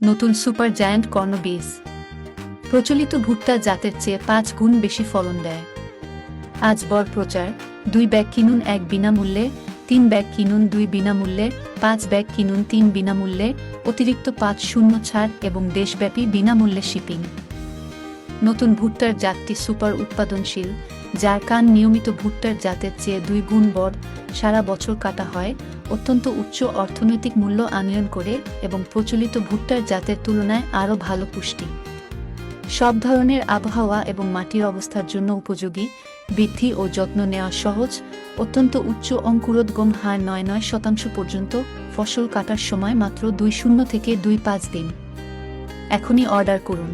নতুন super giant corn বীজ প্রচলিত ভুট্টা জাতের চেয়ে 5 গুণ বেশি ফলন দেয়। আজ বর প্রচার 2 ব্যাগ কিনুন 1 বিনামূল্যে, 3 ব্যাগ কিনুন 2 বিনামূল্যে, 5 ব্যাগ কিনুন 3 বিনামূল্যে, অতিরিক্ত 5% ছাড় এবং দেশব্যাপী বিনামূল্যে শিপিং। নতুন ভুট্টার জাতটি সুপার উৎপাদনশীল, যার কান নিয়মিত ভুট্টার জাতের চেয়ে 2 গুণ বড়, সারা বছর কাটা হয়, অত্যন্ত উচ্চ অর্থনৈতিক মূল্য আনয়ন করে এবং প্রচলিত ভুট্টার জাতের তুলনায় আরও ভালো পুষ্টি। সব ধরনের আবহাওয়া এবং মাটির অবস্থার জন্য উপযোগী, বৃদ্ধি ও যত্ন নেওয়া সহজ, অত্যন্ত উচ্চ অঙ্কুরোদ্গম হার 9% পর্যন্ত, ফসল কাটার সময় মাত্র 20 থেকে 25 দিন। এখনই অর্ডার করুন।